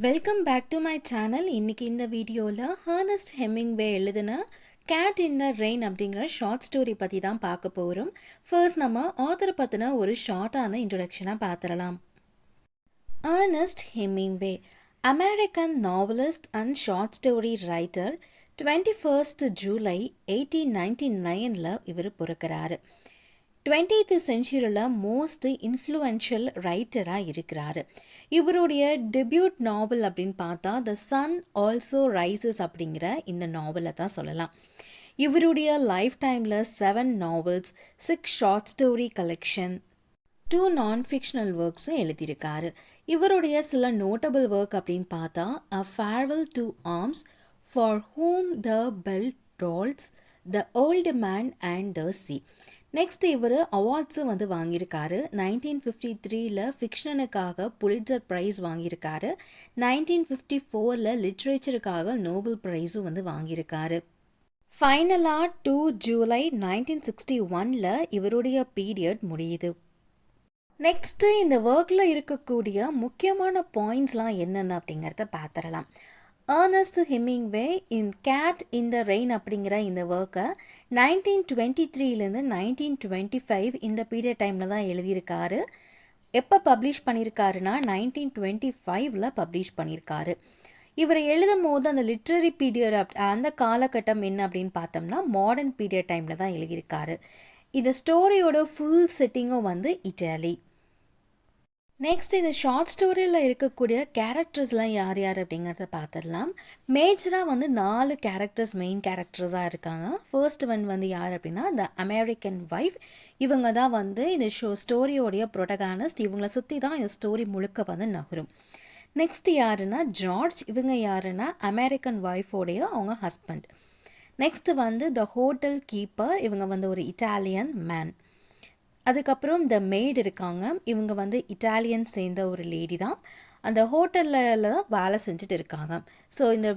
Welcome back to my channel. இன்றைக்கி இந்த வீடியோவில் ஹர்னஸ்ட் ஹெமிங்வே எழுதின கேட் இன் த ரெயின் அப்படிங்கிற ஷார்ட் ஸ்டோரி பற்றி தான் பார்க்க போகிறோம். ஃபர்ஸ்ட் நம்ம ஆத்தரை பற்றின ஒரு ஷார்ட்டான இன்ட்ரொடக்ஷனாக பார்த்துடலாம். Ernest Hemingway, American novelist and short story writer. 21 July 1899 இவர் பிறக்கிறாரு. 20th செஞ்சுரியில் மோஸ்ட் இன்ஃப்ளூயன்ஷியல் ரைட்டராக இருக்கிறாரு. இவருடைய டெபியூட் நாவல் அப்படின்னு பார்த்தா த சன் ஆல்சோ ரைசஸ் அப்படிங்கிற இந்த நாவலை தான் சொல்லலாம். இவருடைய லைஃப் டைமில் 7 novels, 6 short story collection, 2 non-fictional ஒர்க்ஸும் எழுதியிருக்காரு. இவருடைய சில நோட்டபிள் ஒர்க் அப்படின்னு பார்த்தா a farewell to arms, for whom the bell tolls, the old man and the sea. Next இவர் அவார்ட்ஸும் வாங்கியிருக்காரு. 1953 ஃபிக்ஷனுக்காக புலிட்சர் ப்ரைஸ் வாங்கியிருக்காரு. 1954 லிட்ரேச்சருக்காக நோபல் ப்ரைஸும் வாங்கியிருக்காரு. ஃபைனலாக 2 ஜூலை 1961 இவருடைய பீரியட் முடியுது. நெக்ஸ்ட்டு இந்த ஒர்க்கில் இருக்கக்கூடிய முக்கியமான பாயிண்ட்ஸ்லாம் என்னென்ன அப்படிங்கிறத பார்த்துடலாம். Ernest Hemingway in Cat in the Rain அப்படிங்கிற இந்த ஒர்க்கை 1923 1925 இந்த பீரியட் டைமில் தான் எழுதியிருக்காரு. எப்போ பப்ளிஷ் பண்ணியிருக்காருன்னா 1925 பப்ளிஷ் பண்ணியிருக்காரு. இவர் எழுதும் போது அந்த லிட்ரரி பீரியட் அந்த காலகட்டம் என்ன அப்படின்னு பார்த்தோம்னா மாடர்ன் பீரியட் டைமில் தான் எழுதியிருக்காரு. இந்த ஸ்டோரியோட ஃபுல் செட்டிங்கும் இட்டாலி. நெக்ஸ்ட் இந்த ஷார்ட் ஸ்டோரியில் இருக்கக்கூடிய கேரக்டர்ஸ்லாம் யார் யார் அப்படிங்கிறத பார்த்துடலாம். மேஜராக 4 கேரக்டர்ஸ் மெயின் கேரக்டர்ஸாக இருக்காங்க. ஃபர்ஸ்ட் ஒன் யார் அப்படின்னா த அமெரிக்கன் வைஃப். இவங்க தான் இந்த ஸ்டோரியோடைய ப்ரொட்டகானிஸ்ட். இவங்களை சுற்றி தான் இந்த ஸ்டோரி முழுக்க நகரும். நெக்ஸ்ட் யாருன்னா ஜார்ஜ். இவங்க யாருன்னா அமெரிக்கன் ஒய்ஃபோடைய அவங்க husband. Next the hotel keeper. இவங்க ஒரு இட்டாலியன் மேன். அதுக்கப்புறம் த மெய்டு இருக்காங்க. இவங்க இட்டாலியன் சேர்ந்த ஒரு லேடி தான். அந்த ஹோட்டலில் தான் வேலை செஞ்சுட்டு இருக்காங்க. ஸோ இந்த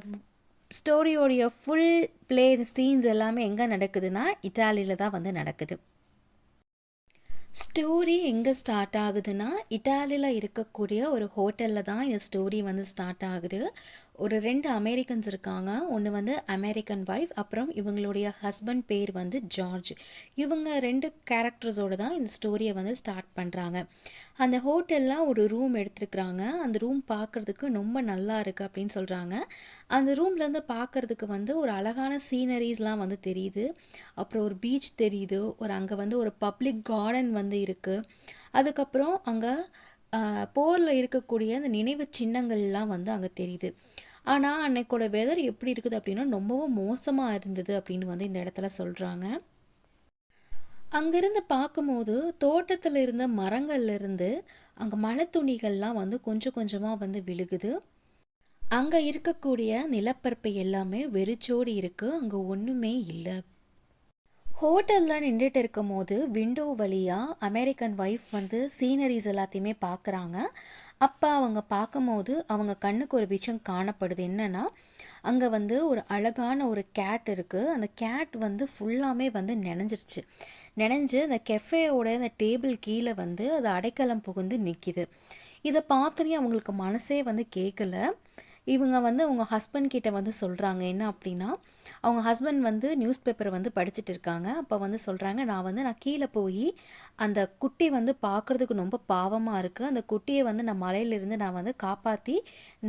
ஸ்டோரியோடைய ஃபுல் ப்ளே சீன்ஸ் எல்லாமே எங்கே நடக்குதுன்னா இட்டாலியில் தான் நடக்குது. ஸ்டோரி எங்கே ஸ்டார்ட் ஆகுதுன்னா இட்டாலியில் இருக்கக்கூடிய ஒரு ஹோட்டலில் தான் இந்த ஸ்டோரி ஸ்டார்ட் ஆகுது. ஒரு 2 அமெரிக்கன்ஸ் இருக்காங்க. ஒன்று அமெரிக்கன் வைஃப், அப்புறம் இவங்களுடைய ஹஸ்பண்ட் பேர் ஜார்ஜ். இவங்க 2 கேரக்டர்ஸோடு தான் இந்த ஸ்டோரியை ஸ்டார்ட் பண்ணுறாங்க. அந்த ஹோட்டலில் ஒரு ரூம் எடுத்துருக்குறாங்க. அந்த ரூம் பார்க்குறதுக்கு ரொம்ப நல்லா இருக்குது அப்படின்னு சொல்கிறாங்க. அந்த ரூம்லேருந்து பார்க்குறதுக்கு ஒரு அழகான சீனரிஸ்லாம் தெரியுது. அப்புறம் ஒரு பீச் தெரியுது. அங்கே ஒரு பப்ளிக் கார்டன் இருக்குது. அதுக்கப்புறம் அங்கே போரில் இருக்கக்கூடிய அந்த நினைவு சின்னங்கள்லாம் அங்கே தெரியுது. ஆனால் அன்னைக்கோட வெதர் எப்படி இருக்குது அப்படின்னா ரொம்பவும் மோசமாக இருந்தது அப்படின்னு இந்த இடத்துல சொல்கிறாங்க. அங்கேருந்து பார்க்கும்போது தோட்டத்தில் இருந்த மரங்கள்லேருந்து அங்கே மழை துணிகள்லாம் கொஞ்சம் கொஞ்சமாக விழுகுது. அங்கே இருக்கக்கூடிய நிலப்பரப்பு எல்லாமே வெறிச்சோடி இருக்குது. அங்கே ஒன்றுமே இல்லை. ஹோட்டலில் நின்றுட்டு இருக்கும் போது விண்டோ வழியாக அமெரிக்கன் ஒய்ஃப் சீனரிஸ் எல்லாத்தையுமே பார்க்குறாங்க. அப்போ அவங்க பார்க்கும்போது அவங்க கண்ணுக்கு ஒரு விஷயம் காணப்படுது. என்னென்னா அங்கே ஒரு அழகான ஒரு கேட் இருக்குது. அந்த கேட் ஃபுல்லாமே நனைஞ்சிருச்சு. நனைஞ்சு அந்த கெஃபேயோட அந்த டேபிள் கீழே அது அடைக்கலம் புகுந்து நிற்கிது. இதை பார்த்தோன்னே அவங்களுக்கு மனசே கேட்கல. இவங்க அவங்க ஹஸ்பண்ட் கிட்ட சொல்கிறாங்க. என்ன அப்படின்னா அவங்க ஹஸ்பண்ட் நியூஸ் பேப்பரை படிச்சுட்டு இருக்காங்க. அப்போ சொல்கிறாங்க, நான் கீழே போய் அந்த குட்டி பார்க்குறதுக்கு ரொம்ப பாவமாக இருக்குது. அந்த குட்டியை நான் மலையிலிருந்து நான் காப்பாற்றி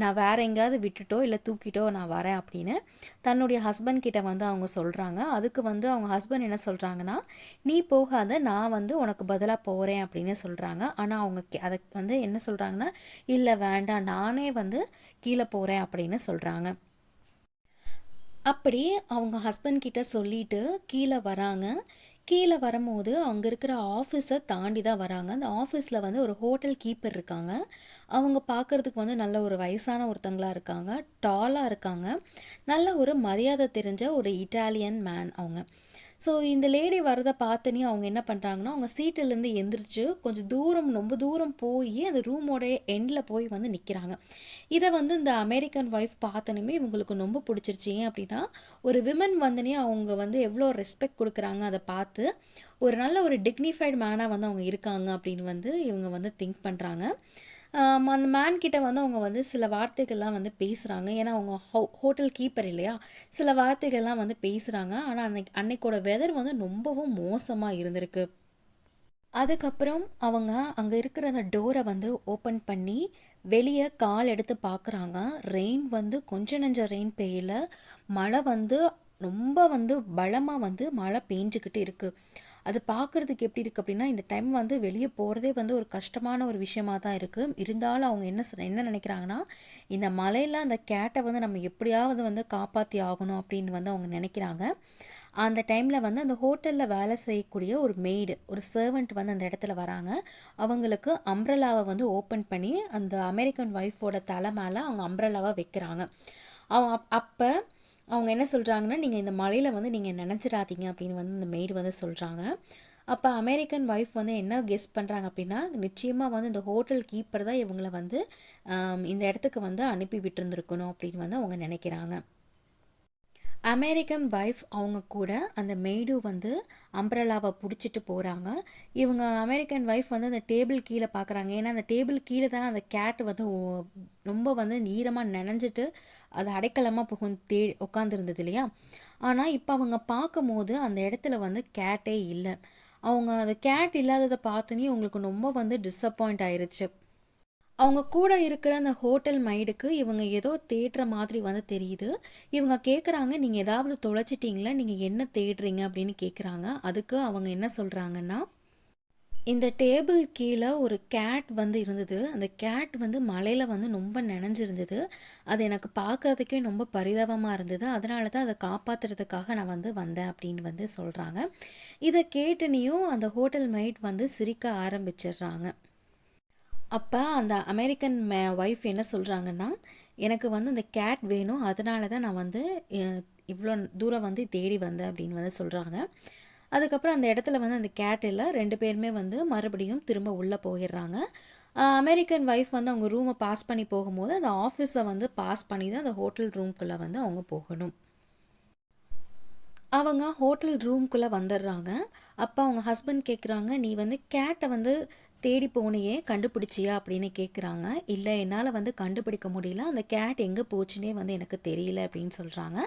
நான் வேறு எங்கேயாவது விட்டுட்டோ இல்லை தூக்கிட்டோ நான் வரேன் அப்படின்னு தன்னுடைய ஹஸ்பண்ட் கிட்ட அவங்க சொல்கிறாங்க. அதுக்கு அவங்க ஹஸ்பண்ட் என்ன சொல்கிறாங்கன்னா, நீ போகாத, நான் உனக்கு பதிலாக போகிறேன் அப்படின்னு சொல்கிறாங்க. ஆனால் அவங்க அதை என்ன சொல்கிறாங்கன்னா, இல்லை வேண்டாம், நானே கீழே போகிறேன் அப்படின்னு சொல்கிறாங்க. அப்படி அவங்க ஹஸ்பண்ட் கிட்ட சொல்லிட்டு கீழே வராங்க. கீழே வரும்போது அங்கே இருக்கிற ஆஃபீஸை தாண்டி தான் வராங்க. அந்த ஆஃபீஸில் ஒரு ஹோட்டல் கீப்பர் இருக்காங்க. அவங்க பார்க்குறதுக்கு நல்ல ஒரு வயசான ஒருத்தங்களாக இருக்காங்க. டாலாக இருக்காங்க. நல்ல ஒரு மரியாதை தெரிஞ்ச ஒரு இட்டாலியன் மேன் அவங்க. ஸோ இந்த லேடி வரதை பார்த்தோன்னே அவங்க என்ன பண்ணுறாங்கன்னா அவங்க சீட்டிலேருந்து எந்திரிச்சு கொஞ்சம் தூரம், ரொம்ப தூரம் போய் அந்த ரூமோடைய எண்டில் போய் நிற்கிறாங்க. இதை இந்த அமெரிக்கன் ஒய்ஃப் பார்த்தோன்னே இவங்களுக்கு ரொம்ப பிடிச்சிருச்சு. ஏன் அப்படின்னா ஒரு விமன் அவங்க எவ்வளோ ரெஸ்பெக்ட் கொடுக்குறாங்க அதை பார்த்து ஒரு நல்ல ஒரு டிக்னிஃபைடு மேனாக அவங்க இருக்காங்க அப்படின்னு இவங்க திங்க் பண்ணுறாங்க. அந்த மேன் கிட்ட வந்து அவங்க வந்து சில வார்த்தைகள்லாம் வந்து பேசுகிறாங்க. ஏன்னா அவங்க ஹோட்டல் கீப்பர் இல்லையா? சில வார்த்தைகள்லாம் வந்து பேசுகிறாங்க. ஆனால் அன்னைக்கோட வெதர் வந்து ரொம்பவும் மோசமாக இருந்திருக்கு. அதுக்கப்புறம் அவங்க அங்கே இருக்கிற அந்த டோரை வந்து ஓப்பன் பண்ணி வெளியே கால் எடுத்து பார்க்குறாங்க. ரெயின் வந்து கொஞ்சம் நஞ்ச ரெயின் பெய்யல. மழை வந்து ரொம்ப வந்து பலமாக வந்து மழை பெஞ்சிக்கிட்டு இருக்குது. அது பார்க்குறதுக்கு எப்படி இருக்குது அப்படின்னா, இந்த டைம் வந்து வெளியே போகிறதே வந்து ஒரு கஷ்டமான ஒரு விஷயமா தான் இருக்குது. இருந்தாலும் அவங்க என்ன நினைக்கிறாங்கன்னா, இந்த மழையில் அந்த கேட்டை வந்து நம்ம எப்படியாவது வந்து காப்பாற்றி ஆகணும் அப்படின்னு வந்து அவங்க நினைக்கிறாங்க. அந்த டைமில் வந்து அந்த ஹோட்டலில் வேலை செய்யக்கூடிய ஒரு மெய்டு, ஒரு சர்வெண்ட் வந்து அந்த இடத்துல வராங்க. அவங்களுக்கு அம்ப்ரெல்லாவை வந்து ஓப்பன் பண்ணி அந்த அமெரிக்கன் ஒய்ஃபோட தலை மேலே அவங்க அம்ப்ரெல்லாவை வைக்கிறாங்க. அவங்க அப்போ அவங்க என்ன சொல்கிறாங்கன்னா, நீங்கள் இந்த மழையில் வந்து நீங்கள் நினச்சிடாதீங்க அப்படின்னு வந்து இந்த மெய்டு வந்து சொல்கிறாங்க. அப்போ அமெரிக்கன் ஒய்ஃப் வந்து என்ன கெஸ் பண்ணுறாங்க அப்படின்னா, நிச்சயமாக வந்து இந்த ஹோட்டல் கீப்பர் தான் இவங்களை வந்து இந்த இடத்துக்கு வந்து அனுப்பி விட்டுருந்துருக்கணும் அப்படின்னு வந்து அவங்க நினைக்கிறாங்க. அமெரிக்கன் ஒய்ஃப் அவங்க கூட அந்த மெய்டு வந்து அம்ப்ரெல்லாவை பிடிச்சிட்டு போகிறாங்க. இவங்க அமெரிக்கன் ஒய்ஃப் வந்து அந்த டேபிள் கீழே பார்க்குறாங்க. ஏன்னா அந்த டேபிள் கீழே தான் அந்த கேட் வந்து ரொம்ப வந்து ஈரமாக நனைஞ்சிட்டு அது அடைக்கலமாக உட்காந்துருந்தது இல்லையா? ஆனால் இப்போ அவங்க பார்க்கும்போது அந்த இடத்துல வந்து கேட்டே இல்லை. அவங்க அந்த கேட் இல்லாததை பார்த்தோன்னே உங்களுக்கு ரொம்ப வந்து டிஸப்பாயிண்ட் ஆயிருச்சு. அவங்க கூட இருக்கிற அந்த ஹோட்டல் மைடுக்கு இவங்க ஏதோ தேடுற மாதிரி வந்து தெரியுது. இவங்க கேட்குறாங்க, நீங்கள் ஏதாவது தொலைச்சிட்டிங்களா, நீங்கள் என்ன தேடுறீங்க அப்படின்னு கேட்குறாங்க. அதுக்கு அவங்க என்ன சொல்கிறாங்கன்னா, இந்த டேபிள் கீழே ஒரு கேட் வந்து இருந்தது. அந்த கேட் வந்து மழையில் வந்து ரொம்ப நனைஞ்சிருந்தது. அது எனக்கு பார்க்கறதுக்கே ரொம்ப பரிதாபமாக இருந்தது. அதனால தான் அதை காப்பாற்றுறதுக்காக நான் வந்து வந்தேன் அப்படின்னு வந்து சொல்கிறாங்க. இதை கேட்டுனையும் அந்த ஹோட்டல் மைட் வந்து சிரிக்க ஆரம்பிச்சிடுறாங்க. அப்போ அந்த அமெரிக்கன் ஒய்ஃப் என்ன சொல்கிறாங்கன்னா, எனக்கு வந்து இந்த கேட் வேணும், அதனால தான் நான் வந்து இவ்வளோ தூரம் வந்து தேடி வந்தேன் அப்படின்னு வந்து சொல்கிறாங்க. அதுக்கப்புறம் அந்த இடத்துல வந்து அந்த கேட் இல்லை, 2 பேருமே வந்து மறுபடியும் திரும்ப உள்ளே போயிடுறாங்க. அமெரிக்கன் ஒய்ஃப் வந்து அவங்க ரூமை பாஸ் பண்ணி போகும்போது அந்த ஆஃபீஸை வந்து பாஸ் பண்ணி தான் அந்த ஹோட்டல் ரூம்குள்ளே வந்து அவங்க போகணும். அவங்க ஹோட்டல் ரூம்குள்ளே வந்துடுறாங்க. அப்போ அவங்க ஹஸ்பண்ட் கேட்குறாங்க, நீ வந்து கேட்டை வந்து தேடி போனியே கண்டுபிடிச்சியா அப்படின்னு கேட்குறாங்க. இல்லை, என்னால் வந்து கண்டுபிடிக்க முடியல, அந்த கேட் எங்கே போச்சுன்னே வந்து எனக்கு தெரியல அப்படின்னு சொல்கிறாங்க.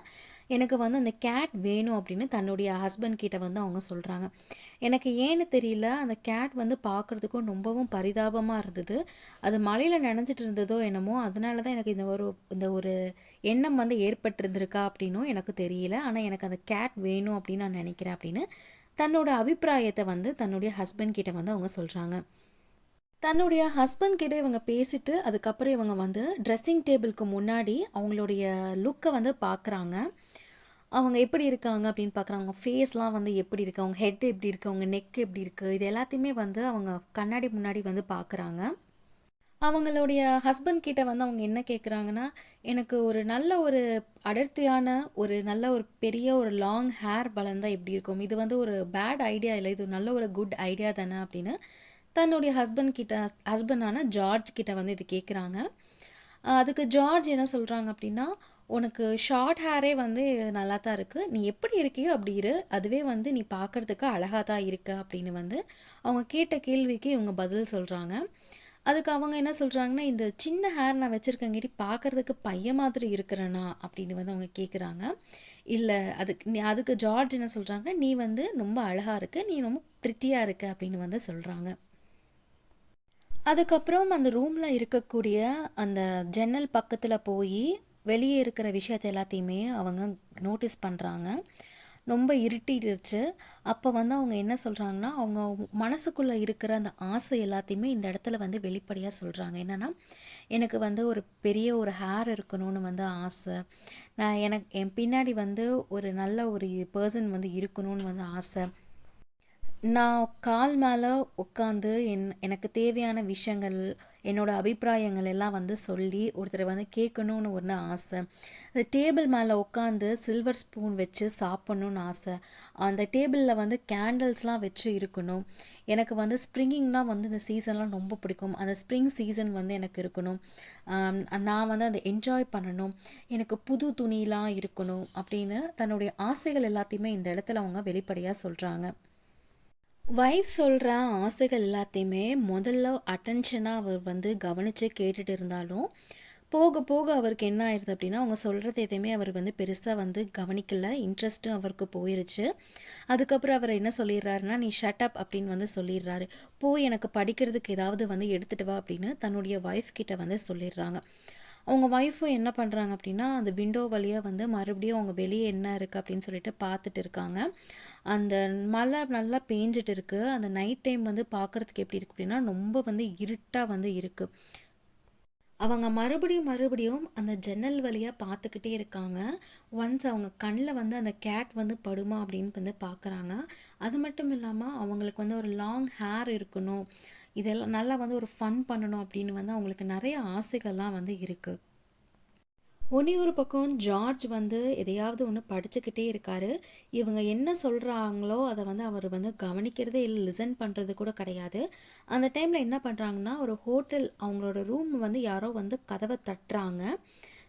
எனக்கு வந்து அந்த கேட் வேணும் அப்படின்னு தன்னுடைய ஹஸ்பண்ட் கிட்ட வந்து அவங்க சொல்கிறாங்க. எனக்கு ஏன்னு தெரியல, அந்த கேட் வந்து பார்க்குறதுக்கும் ரொம்பவும் பரிதாபமாக இருந்தது. அது மழையில் நனைஞ்சிட்டு இருந்ததோ என்னமோ, அதனால தான் எனக்கு இந்த ஒரு எண்ணம் வந்து ஏற்பட்டிருந்திருக்கா அப்படின்னும் எனக்கு தெரியல. ஆனால் எனக்கு அந்த கேட் வேணும் அப்படின்னு நான் நினைக்கிறேன் அப்படின்னு தன்னோட அபிப்பிராயத்தை வந்து தன்னுடைய ஹஸ்பண்ட் கிட்ட வந்து அவங்க சொல்கிறாங்க. தன்னுடைய ஹஸ்பண்ட் கிட்ட இவங்க பேசிட்டு அதுக்கப்புறம் இவங்க வந்து ட்ரெஸ்ஸிங் டேபிளுக்கு முன்னாடி அவங்களுடைய லுக்கை வந்து பார்க்குறாங்க. அவங்க எப்படி இருக்காங்க அப்படின்னு பார்க்குறாங்க. அவங்க ஃபேஸ்லாம் வந்து எப்படி இருக்குது, அவங்க ஹெட் எப்படி இருக்குது, அவங்க நெக் எப்படி இருக்குது, இது எல்லாத்தையுமே வந்து அவங்க கண்ணாடி முன்னாடி வந்து பார்க்குறாங்க. அவங்களுடைய ஹஸ்பண்ட் கிட்ட வந்து அவங்க என்ன கேட்குறாங்கன்னா, எனக்கு ஒரு நல்ல ஒரு அடர்த்தியான நல்ல ஒரு பெரிய ஒரு லாங் ஹேர் வளர்ந்தா எப்படி இருக்கும், இது வந்து ஒரு பேட் ஐடியா இல்லை, இது நல்ல ஒரு குட் ஐடியா தானே அப்படின்னு தன்னுடைய ஹஸ்பண்டான ஜார்ஜ் கிட்ட வந்து இது கேட்குறாங்க. அதுக்கு ஜார்ஜ் என்ன சொல்கிறாங்க அப்படின்னா, உனக்கு ஷார்ட் ஹேரே வந்து நல்லா தான் இருக்குது, நீ எப்படி இருக்கியோ அப்படி இரு, அதுவே வந்து நீ பார்க்குறதுக்கு அழகாக தான் இருக்க அப்படின்னு வந்து அவங்க கேட்ட கேள்விக்கு இவங்க பதில் சொல்கிறாங்க. அதுக்கு அவங்க என்ன சொல்கிறாங்கன்னா, இந்த சின்ன ஹேர் நான் வச்சுருக்கங்காட்டி பார்க்குறதுக்கு பையன் மாதிரி இருக்கிறேனா அப்படின்னு வந்து அவங்க கேட்குறாங்க. இல்லை, அதுக்கு ஜார்ஜ் என்ன சொல்கிறாங்கன்னா, நீ வந்து ரொம்ப அழகாக இருக்க, நீ ரொம்ப ப்ரிட்டியாக இருக்க அப்படின்னு வந்து சொல்கிறாங்க. அதுக்கப்புறம் அந்த ரூமில் இருக்கக்கூடிய அந்த ஜன்னல் பக்கத்தில் போய் வெளியே இருக்கிற விஷயத்தை எல்லாத்தையுமே அவங்க நோட்டீஸ் பண்ணுறாங்க. ரொம்ப இருட்டிடுச்சு. அப்போ வந்து அவங்க என்ன சொல்கிறாங்கன்னா, அவங்க மனசுக்குள்ளே இருக்கிற அந்த ஆசை எல்லாத்தையுமே இந்த இடத்துல வந்து வெளிப்படையாக சொல்கிறாங்க. என்னென்னா, எனக்கு வந்து ஒரு பெரிய ஒரு ஹேர் இருக்கணும்னு வந்து ஆசை, என் பின்னாடி வந்து ஒரு நல்ல ஒரு பர்சன் வந்து இருக்கணும்னு வந்து ஆசை, நான் கால் மேலே உட்காந்து எனக்கு தேவையான விஷயங்கள், என்னோடய அபிப்பிராயங்கள் எல்லாம் வந்து சொல்லி ஒருத்தரை வந்து கேட்கணுன்னு ஒன்று ஆசை, அந்த டேபிள் மேலே உட்காந்து சில்வர் ஸ்பூன் வச்சு சாப்பிட்ணுன்னு ஆசை, அந்த டேபிளில் வந்து கேண்டில்ஸ்லாம் வச்சு இருக்கணும், எனக்கு வந்து ஸ்ப்ரிங்கிங்லாம் வந்து இந்த சீசன்லாம் ரொம்ப பிடிக்கும், அந்த ஸ்ப்ரிங் சீசன் வந்து எனக்கு இருக்கணும், நான் வந்து அதை என்ஜாய் பண்ணணும், எனக்கு புது துணிலாம் இருக்கணும் அப்படின்னு தன்னுடைய ஆசைகள் எல்லாத்தையுமே இந்த இடத்துல அவங்க வெளிப்படையாக சொல்கிறாங்க. வைஃப் சொல்கிற ஆசைகள் எல்லாத்தையுமே முதல்ல அட்டென்ஷனாக அவர் வந்து கவனித்து கேட்டுட்டு இருந்தாலும் போக போக அவருக்கு என்ன ஆயிடுது அப்படின்னா அவங்க சொல்கிறது எதையுமே அவர் வந்து பெருசாக வந்து கவனிக்கல, இன்ட்ரெஸ்ட்டும் அவருக்கு போயிருச்சு. அதுக்கப்புறம் அவர் என்ன சொல்லிடுறாருன்னா, நீ ஷட் அப் அப்படின்னு வந்து சொல்லிடுறாரு. போய் எனக்கு படிக்கிறதுக்கு ஏதாவது வந்து எடுத்துகிட்டு வா அப்படின்னு தன்னுடைய ஒய்ஃப் கிட்ட வந்து சொல்லிடுறாங்க. அவங்க ஒய்ஃபும் என்ன பண்ணுறாங்க அப்படின்னா, அந்த விண்டோ வழியாக வந்து மறுபடியும் அவங்க வெளியே என்ன இருக்குது அப்படின்னு சொல்லிட்டு பார்த்துட்டு இருக்காங்க. அந்த மழை நல்லா பேஞ்சிட்டு இருக்குது. அந்த நைட் டைம் வந்து பார்க்குறதுக்கு எப்படி இருக்குது அப்படின்னா ரொம்ப வந்து இருட்டாக வந்து இருக்குது. அவங்க மறுபடியும் அந்த ஜன்னல் வழியாக பார்த்துக்கிட்டே இருக்காங்க. ஒன்ஸ் அவங்க கண்ணில் வந்து அந்த கேட் வந்து படுமா அப்படின்னு வந்து பார்க்குறாங்க. அது மட்டும் இல்லாமல் அவங்களுக்கு வந்து ஒரு லாங் ஹேர் இருக்கணும், இதெல்லாம் நல்லா வந்து ஒரு ஃபன் பண்ணணும் அப்படின்னு வந்து அவங்களுக்கு நிறைய ஆசைகள்லாம் வந்து இருக்குது. ஒரு பக்கம் ஜார்ஜ் வந்து எதையாவது ஒன்று படிச்சுக்கிட்டே இருக்காரு. இவங்க என்ன சொல்கிறாங்களோ அதை வந்து அவர் வந்து கவனிக்கிறதே இல்லை, லிசன் பண்ணுறது கூட கிடையாது. அந்த டைமில் என்ன பண்ணுறாங்கன்னா, ஒரு ஹோட்டல் அவங்களோட ரூம் வந்து யாரோ வந்து கதவை தட்டுறாங்க.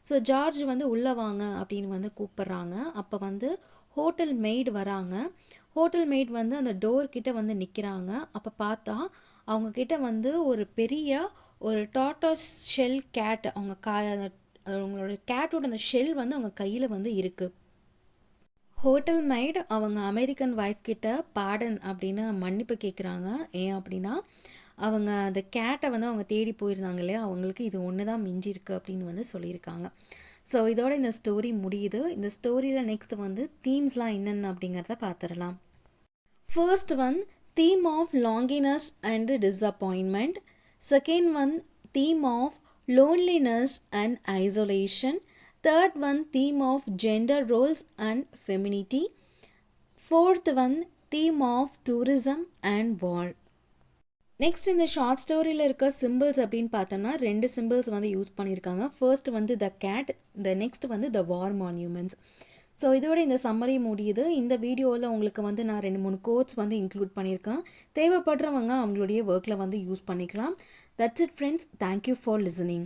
ஸோ ஜார்ஜ் வந்து உள்ளே வாங்க அப்படின்னு வந்து கூப்பிட்றாங்க. அப்போ வந்து ஹோட்டல் மெய்டு வராங்க. ஹோட்டல் மெய்ட் வந்து அந்த டோர் கிட்ட வந்து நிற்கிறாங்க. அப்போ பார்த்தா அவங்கக்கிட்ட வந்து ஒரு பெரிய ஒரு டாட்டாஸ் ஷெல் கேட், அவங்க அவங்களோட கேட்டோட அந்த ஷெல் வந்து அவங்க கையில் வந்து இருக்குது. ஹோட்டல் மைட் அவங்க அமெரிக்கன் ஒய்ஃப் கிட்ட பாடன் அப்படின்னு மன்னிப்பு கேட்குறாங்க. ஏன் அப்படின்னா அவங்க அந்த கேட்டை வந்து அவங்க தேடி போயிருந்தாங்க இல்லையா, அவங்களுக்கு இது ஒன்று தான் மிஞ்சிருக்கு அப்படின்னு வந்து சொல்லியிருக்காங்க. ஸோ இதோட இந்த ஸ்டோரி முடியுது. இந்த ஸ்டோரியில் நெக்ஸ்ட் வந்து தீம்ஸ்லாம் என்னென்ன அப்படிங்கிறத பார்த்துடலாம். First one, theme of loneliness and disappointment. Second one, theme of loneliness and isolation. Third one, theme of gender roles and femininity. Fourth one, theme of tourism and war. Next இந்த short ஸ்டோரியில் இருக்க symbols அப்படின்னு பார்த்தோம்னா 2 symbols வந்து use பண்ணியிருக்காங்க. First வந்து த gate, next வந்து த வார் monuments. So இதோட இந்த சம்மரி முடியுது. இந்த வீடியோவில் உங்களுக்கு வந்து நான் 2-3 கோட்ஸ் வந்து இன்க்ளூட் பண்ணியிருக்கேன். தேவைப்படுறவங்க அவங்களுடைய ஒர்க்கில் வந்து யூஸ் பண்ணிக்கலாம். That's it friends. Thank you for listening.